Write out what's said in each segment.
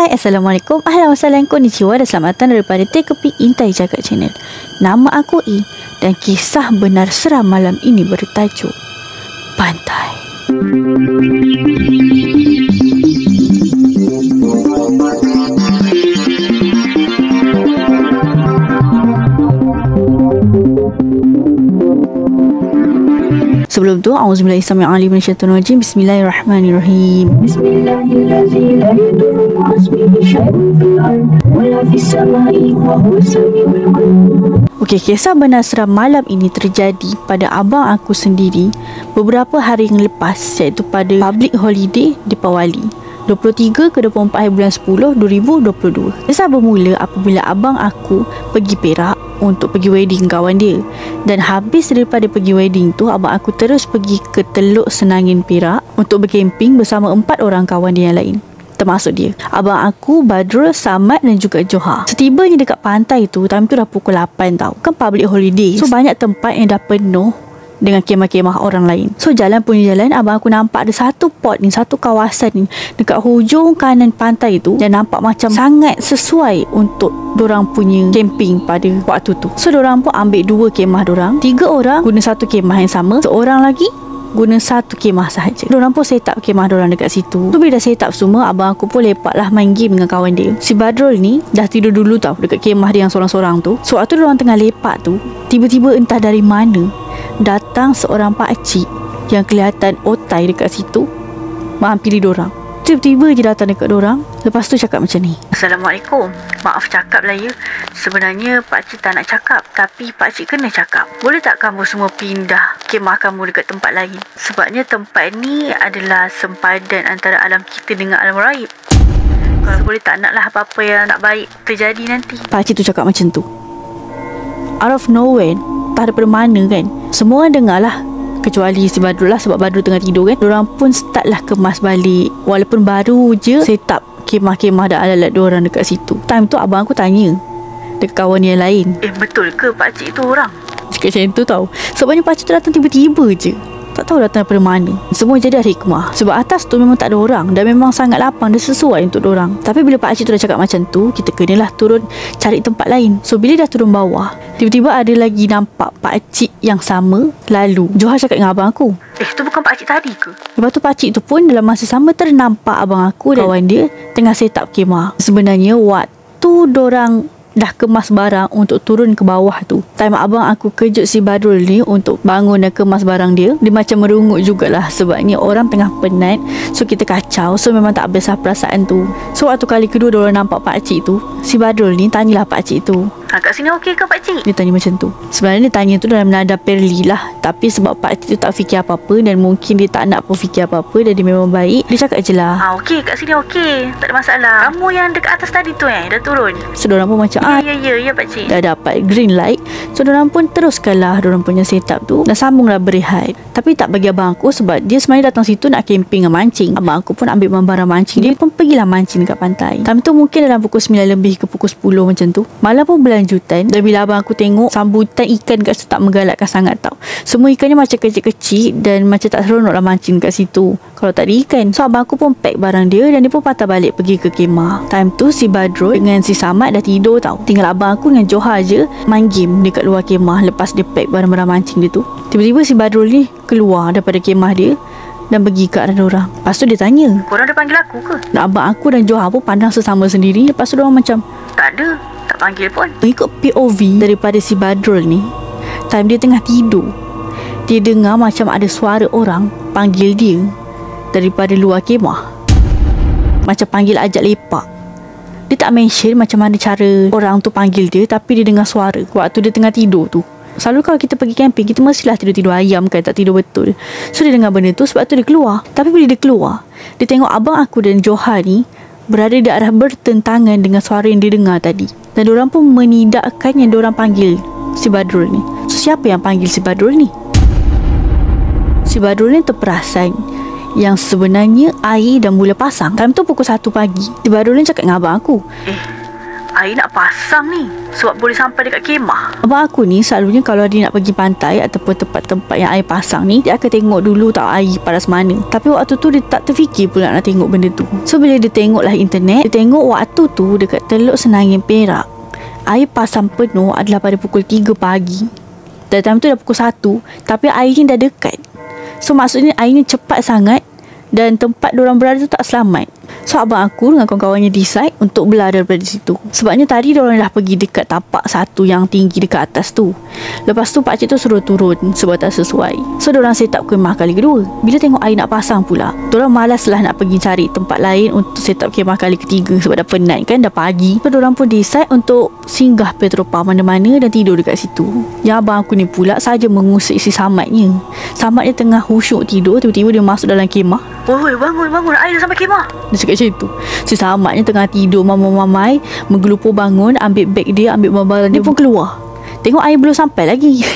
Hai, Assalamualaikum, ahlan wa sahlan, konnichiwa dan selamat datang daripada TKP Intai Cakap Channel. Nama aku I dan kisah benar seram malam ini bertajuk Pantai. Sebelum tu, auzubillahi sami'alim minasyaitonir rajim. Bismillahirrahmanirrahim. Okey, kisah benar seram malam ini terjadi pada abang aku sendiri beberapa hari yang lepas, iaitu pada public holiday Deepawali 23 ke 24 hari bulan 10 2022. Kisah bermula apabila abang aku pergi Perak untuk pergi wedding kawan dia. Dan habis daripada pergi wedding tu, abang aku terus pergi ke Teluk Senangin Perak untuk berkemping bersama 4 orang kawan dia yang lain, termasuk dia, abang aku, Badrul, Samad dan juga Johar. Setibanya dekat pantai tu, time tu dah pukul 8 tau. Kan public holiday, so banyak tempat yang dah penuh dengan kemah-kemah orang lain. So jalan punya jalan, abang aku nampak ada satu pot ni, satu kawasan ni dekat hujung kanan pantai tu, dan nampak macam sangat sesuai untuk dorang punya camping pada waktu tu. So dorang pun ambil 2 kemah dorang, 3 orang guna satu kemah yang sama, seorang lagi guna satu kemah sahaja. Dorang pun set up kemah dorang dekat situ. So bila dah set up semua, abang aku pun lepak lah main game dengan kawan dia. Si Badrul ni dah tidur dulu tau dekat kemah dia yang sorang-sorang tu. So waktu dorang tengah lepak tu, tiba-tiba entah dari mana datang seorang pakcik yang kelihatan otai dekat situ, menghampiri dorang. Tiba-tiba je datang dekat dorang, lepas tu cakap macam ni, "Assalamualaikum, maaf cakap lah ya. Sebenarnya pakcik tak nak cakap, tapi pakcik kena cakap. Boleh tak kamu semua pindah kemah kamu dekat tempat lain? Sebabnya tempat ni adalah sempadan antara alam kita dengan alam raib. Kalau boleh tak naklah apa-apa yang tak baik terjadi nanti." Pakcik tu cakap macam tu out of nowhere, tak ada pada mana kan. Semua orang dengar lah, kecuali si Badrul lah, sebab Badrul tengah tidur kan. Diorang pun start lah kemas balik, walaupun baru je set up kemah-kemah dan alat-alat diorang dekat situ. Time tu abang aku tanya dekat kawan yang lain, betul ke pakcik tu orang? Cakap macam tu tau. Sebabnya pakcik tu datang tiba-tiba je, tak tahu datang daripada mana. Semua jadi ada hikmah, sebab atas tu memang tak ada orang dan memang sangat lapang dan sesuai untuk dorang. Tapi bila pakcik tu dah cakap macam tu, kita kenalah turun cari tempat lain. So bila dah turun bawah, tiba-tiba ada lagi nampak pakcik yang sama lalu. Johar cakap dengan abang aku, tu bukan pakcik tadi ke? Lepas tu pakcik tu pun dalam masa sama ternampak abang aku dan kawan dia tengah set up kemah. Sebenarnya waktu dorang dah kemas barang untuk turun ke bawah tu, time abang aku kejut si Badrul ni untuk bangun dan kemas barang dia, dia macam merungut jugalah sebabnya orang tengah penat. So kita kacau, so memang tak habis perasaan tu. So waktu kali kedua diorang nampak pakcik tu, si Badrul ni tanyalah pakcik tu, kat sini okey ke pakcik? Dia tanya macam tu. Sebenarnya dia tanya tu dalam nada perli lah, tapi sebab pakcik tu tak fikir apa-apa dan mungkin dia tak nak pun fikir apa-apa dan dia memang baik, dia cakap je lah, okey, kat sini okey, tak ada masalah. Kamu yang dekat atas tadi tu dah turun? So diorang pun macam Ya pakcik. Dah dapat green light. So diorang pun teruskanlah diorang punya setup tu dan sambunglah berehat. Tapi tak bagi abang aku, sebab dia sebenarnya datang situ nak camping dan mancing. Abang aku pun ambil barang mancing, dia pun pergilah mancing dekat pantai. Time tu mungkin dalam pukul 9 lebih ke pukul 10 macam tu. Malam pun berlanjutan, dan bila abang aku tengok sambutan ikan kat situ tak menggalakkan sangat tau. Semua ikannya macam kecil-kecil dan macam tak seronok lah mancing kat situ kalau tak ada ikan. So abang aku pun pack barang dia dan dia pun patah balik pergi ke kemah. Time tu si Badrul dengan si Samad dah tidur tau. Tinggal abang aku dengan Johar je main game dekat luar kemah lepas dia pack barang-barang mancing dia tu. Tiba-tiba si Badrul ni keluar daripada kemah dia dan pergi ke arah diorang. Lepas tu dia tanya, korang ada panggil aku ke? Dan abang aku dan Johar pun pandang sesama sendiri. Lepas tu diorang macam, tak ada, tak panggil pun. Ikut POV daripada si Badrul ni, time dia tengah tidur, dia dengar macam ada suara orang panggil dia daripada luar kemah, macam panggil ajak lepak. Dia tak mention macam mana cara orang tu panggil dia, tapi dia dengar suara waktu dia tengah tidur tu. Selalu kalau kita pergi camping, kita mestilah tidur-tidur ayam kan, tak tidur betul. So dia dengar benda tu, sebab tu dia keluar. Tapi bila dia keluar, dia tengok abang aku dan Johar ni berada di arah bertentangan dengan suara yang dia dengar tadi. Dan diorang pun menidakkan yang diorang panggil si Badrul ni. So siapa yang panggil si Badrul ni? Si Badrul ni terperasan yang sebenarnya air dah mula pasang. Time tu pukul 1 pagi. Si Badrul ni cakap dengan abang aku, Air nak pasang ni sebab boleh sampai dekat kemah. Abang aku ni selalunya kalau dia nak pergi pantai ataupun tempat-tempat yang air pasang ni, dia akan tengok dulu tahu air paras mana. Tapi waktu tu dia tak terfikir pula nak tengok benda tu. So bila dia tengoklah internet, dia tengok waktu tu dekat Teluk Senangin Perak, air pasang penuh adalah pada pukul 3 pagi. Dan time tu dah pukul 1, tapi air ni dah dekat. So maksudnya airnya cepat sangat dan tempat diorang berada tu tak selamat. So abang aku dengan kawan-kawannya decide untuk belah daripada situ. Sebabnya tadi diorang dah pergi dekat tapak satu yang tinggi dekat atas tu. Lepas tu pakcik tu suruh turun sebab tak sesuai. So diorang set up kemah kali kedua. Bila tengok air nak pasang pula, diorang malaslah nak pergi cari tempat lain untuk set up kemah kali ketiga sebab dah penat kan, dah pagi. So diorang pun decide untuk singgah Petropam mana-mana dan tidur dekat situ. Yang abang aku ni pula saja mengusik si Samatnya. Samatnya tengah khusyuk tidur, tiba-tiba dia masuk dalam kemah. Oi, bangun, air dah sampai kemah. Dia cakap macam tu. Si Samatnya tengah tidur mamai-mamai, menggelupur bangun, ambil beg dia, ambil barang dia pun keluar. Tengok air belum sampai lagi.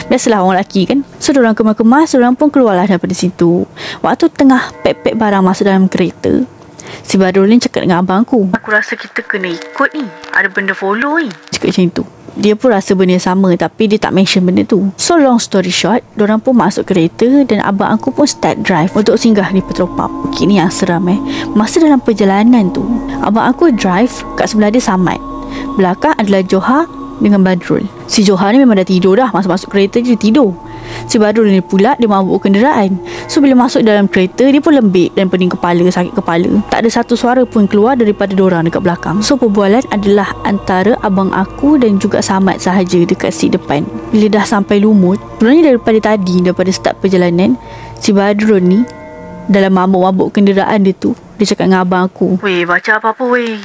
Biasalah orang lelaki kan. So diorang kemas-kemas, diorang pun keluarlah daripada situ. Waktu tengah pack-pack barang masuk dalam kereta, si Badrul ni cakap dengan abang aku, aku rasa kita kena ikut ni, ada benda follow ni. Cakap macam tu. Dia pun rasa benda sama, tapi dia tak mention benda tu. So long story short, diorang pun masuk kereta dan abang aku pun start drive untuk singgah di Petropam. Okay, ni yang seram Masa dalam perjalanan tu, abang aku drive, kat sebelah dia Samat, belakang adalah Johar dengan Badrul. Si Johar ni memang dah tidur dah. Masuk kereta je dia tidur. Si Badrul ni pula dia mabuk kenderaan. So bila masuk dalam kereta, dia pun lembik dan pening kepala, sakit kepala. Tak ada satu suara pun keluar daripada dorang dekat belakang. So perbualan adalah antara abang aku dan juga Samat sahaja dekat seat depan. Bila dah sampai Lumut, sebenarnya daripada start perjalanan, si Badrul ni dalam mabuk-mabuk kenderaan dia tu, dia cakap dengan abang aku, weh, baca apa-apa weh,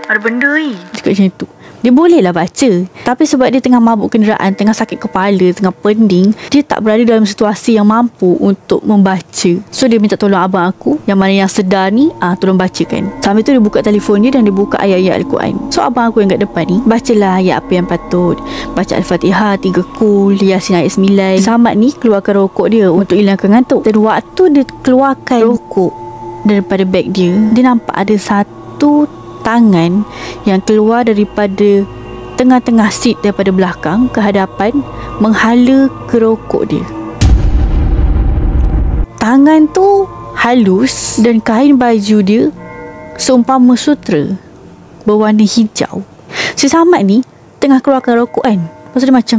ada benda ni. Dia cakap macam tu. Dia bolehlah baca, tapi sebab dia tengah mabuk kenderaan, tengah sakit kepala, tengah pening, dia tak berada dalam situasi yang mampu untuk membaca. So dia minta tolong abang aku yang mana yang sedar ni, tolong bacakan. Sambil tu dia buka telefon dia dan dia buka ayat-ayat Al-Quran. So abang aku yang kat depan ni, bacalah ayat apa yang patut. Baca Al-Fatihah 3 kul, Yasin ayat 9. Samat ni keluarkan rokok dia untuk hilangkan ngantuk. Dan waktu dia keluarkan rokok daripada beg dia, dia nampak ada satu tangan yang keluar daripada tengah-tengah seat daripada belakang ke hadapan, menghala ke rokok dia. Tangan tu halus dan kain baju dia seumpama sutra berwarna hijau. Si Samat ni tengah keluarkan rokok kan. Lepas tu dia macam,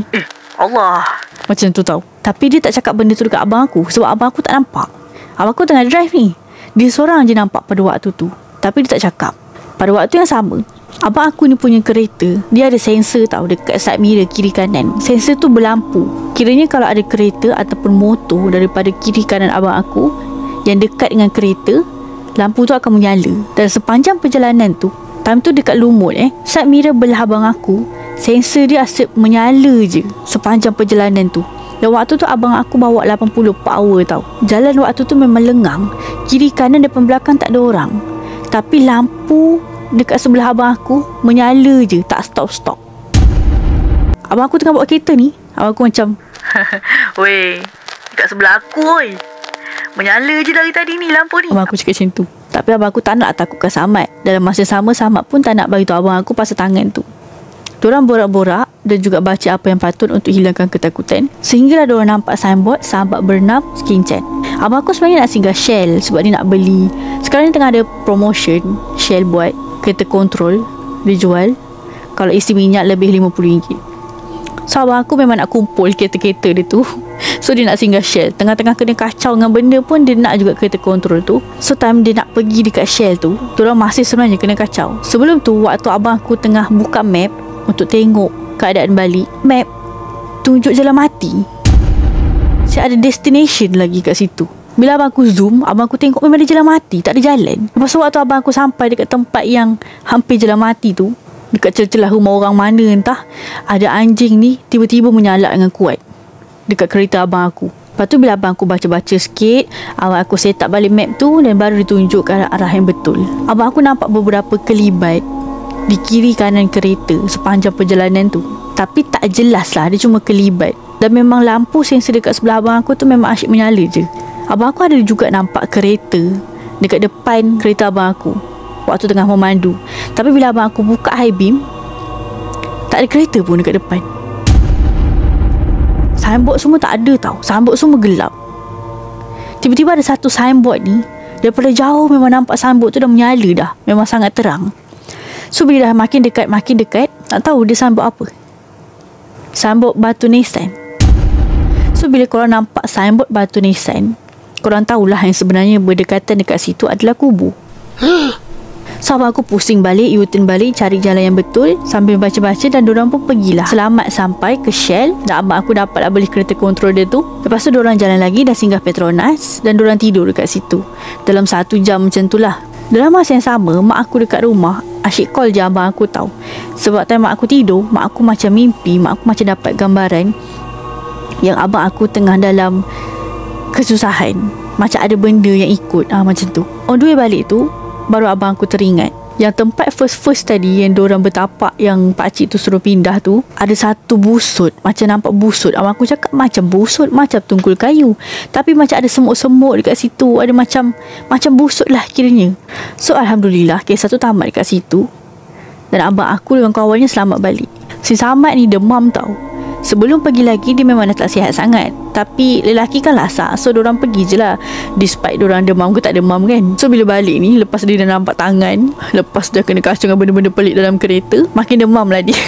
Allah, macam tu tau. Tapi dia tak cakap benda tu dekat abang aku sebab abang aku tak nampak. Abang aku tengah drive ni. Dia seorang je nampak pada waktu tu, tapi dia tak cakap. Pada waktu yang sama, abang aku ni punya kereta, dia ada sensor tau dekat side mirror kiri kanan. Sensor tu berlampu. Kiranya kalau ada kereta ataupun motor daripada kiri kanan abang aku yang dekat dengan kereta, lampu tu akan menyala. Dan sepanjang perjalanan tu, time tu dekat Lumut side mirror belah abang aku, sensor dia asyik menyala je sepanjang perjalanan tu. Dan waktu tu abang aku bawa 80 per hour tau. Jalan waktu tu memang lengang. Kiri kanan depan belakang tak ada orang, tapi lampu dekat sebelah abang aku menyala je, tak stop-stop. Abang aku tengah bawa kereta ni, abang aku macam, weh, dekat sebelah aku weh, menyala je dari tadi ni lampu ni. Abang aku cakap macam tu. Tapi abang aku tak nak takutkan Samat. Dalam masa sama, Samat pun tak nak beritahu abang aku pasal tangan tu. Diorang borak-borak dan juga baca apa yang patut untuk hilangkan ketakutan. Sehinggalah diorang nampak signboard Sahabat Bernam Skincare. Abang aku sebenarnya nak singgah Shell sebab dia nak beli. Sekarang ni tengah ada promotion Shell buat kereta kontrol, dia jual kalau isi minyak lebih RM50. So abang aku memang nak kumpul kereta-kereta dia tu. So dia nak singgah Shell. Tengah-tengah kena kacau dengan benda pun, dia nak juga kereta kontrol tu. So time dia nak pergi dekat Shell tu, diorang masih sebenarnya kena kacau. Sebelum tu, waktu abang aku tengah buka map untuk tengok keadaan balik, map tunjuk jalan mati. Saya ada destination lagi kat situ. Bila abang aku zoom, abang aku tengok memang ada jalan mati, tak ada jalan. Lepas tu waktu abang aku sampai dekat tempat yang hampir jalan mati tu, dekat celah-celah rumah orang mana entah, ada anjing ni tiba-tiba menyalak dengan kuat dekat kereta abang aku. Lepas tu bila abang aku baca-baca sikit, abang aku set up balik map tu dan baru ditunjuk ke arah yang betul. Abang aku nampak beberapa kelibat di kiri kanan kereta sepanjang perjalanan tu, tapi tak jelas lah, dia cuma kelibat. Dan memang lampu sensor dekat sebelah abang aku tu memang asyik menyala je. Abang aku ada juga nampak kereta dekat depan kereta abang aku waktu tengah memandu. Tapi bila abang aku buka high beam, tak ada kereta pun dekat depan. Signboard semua tak ada tau. Signboard semua gelap. Tiba-tiba ada satu signboard ni, daripada jauh memang nampak signboard tu dah menyala dah. Memang sangat terang. So bila dah makin dekat, tak tahu dia signboard apa. Signboard Batu Nisan. So bila korang nampak signboard Batu Nisan, korang tahulah yang sebenarnya berdekatan dekat situ adalah kubur. So abang aku pusing balik, U-turn balik, cari jalan yang betul sambil baca-baca, dan diorang pun pergilah. Selamat sampai ke Shell, dan abang aku dapatlah beli kereta kontrol dia tu. Lepas tu diorang jalan lagi, dah singgah Petronas, dan diorang tidur dekat situ dalam 1 jam macam tu lah. Dalam masa yang sama, mak aku dekat rumah asyik call je abang aku tahu. Sebab time mak aku tidur, mak aku macam mimpi, mak aku macam dapat gambaran yang abang aku tengah dalam kesusahan, macam ada benda yang ikut, macam tu. On the way balik tu, baru abang aku teringat yang tempat first tadi yang diorang bertapak, yang pakcik tu suruh pindah tu, ada satu busut, macam nampak busut. Abang aku cakap macam busut, macam tungkul kayu, tapi macam ada semut-semut dekat situ, ada macam busut lah kiranya. So Alhamdulillah kisah tu tamat dekat situ, dan abang aku dengan kawannya selamat balik. Si Samad ni demam tau. Sebelum pergi lagi dia memang dah tak sihat sangat, tapi lelaki kan lasak, so diorang pergi je lah. Despite diorang demam ke tak demam kan. So bila balik ni, lepas dia dah nampak tangan, lepas dah kena kacau dengan benda-benda pelik dalam kereta, makin demam lah dia.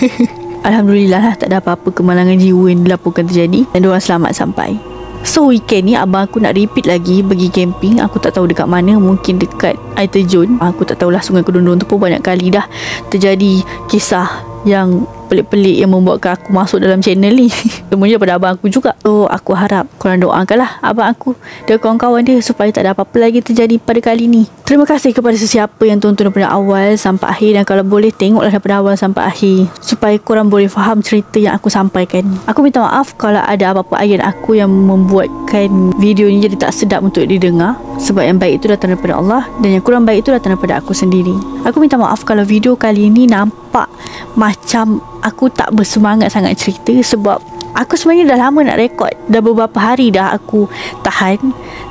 Alhamdulillah lah, tak ada apa-apa kemalangan jiwa yang dilaporkan terjadi, dan diorang selamat sampai. So weekend ni abang aku nak repeat lagi pergi camping. Aku tak tahu dekat mana, mungkin dekat air terjun. Aku tak tahulah, Sungai Kedundung tu pun banyak kali dah terjadi kisah yang pelik-pelik yang membuatkan aku masuk dalam channel ni. Semuanya daripada abang aku juga. So aku harap korang doakanlah abang aku dan kawan-kawan dia supaya tak ada apa-apa lagi terjadi pada kali ni. Terima kasih kepada sesiapa yang tonton daripada awal sampai akhir, dan kalau boleh tengoklah daripada awal sampai akhir supaya korang boleh faham cerita yang aku sampaikan. Aku minta maaf kalau ada apa-apa ayat aku yang membuatkan video ni jadi tak sedap untuk didengar, sebab yang baik itu datang daripada Allah dan yang kurang baik itu datang daripada aku sendiri. Aku minta maaf kalau video kali ni nampak macam aku tak bersemangat sangat cerita, sebab aku sebenarnya dah lama nak rekod. Dah beberapa hari dah aku tahan,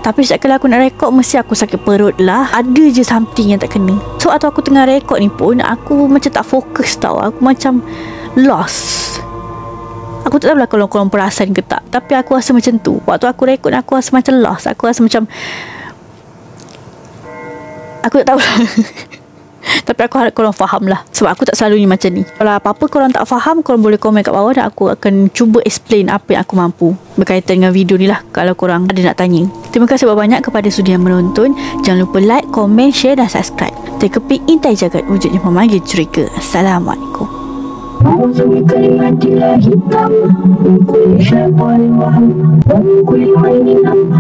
tapi setiap kali aku nak rekod mesti aku sakit perut lah. Ada je something yang tak kena. So atau aku tengah rekod ni pun aku macam tak fokus tau. Aku macam lost. Aku tak tahu lah kalau korang perasan ke tak, tapi aku rasa macam tu. Waktu aku rekod aku rasa macam lost. Aku rasa macam aku tak tahu lah. Tapi aku harap korang faham lah, sebab aku tak selalunya macam ni. Kalau apa-apa korang tak faham, korang boleh komen kat bawah dan aku akan cuba explain apa yang aku mampu berkaitan dengan video ni lah, kalau korang ada nak tanya. Terima kasih banyak kepada sudi yang menonton. Jangan lupa like, komen, share dan subscribe. Take a peek, intai jagat wujudnya memanggil curiga. Assalamualaikum. أعوذ بكلمات الله التامة من كل شيطان وهم ومن كل عين لامة.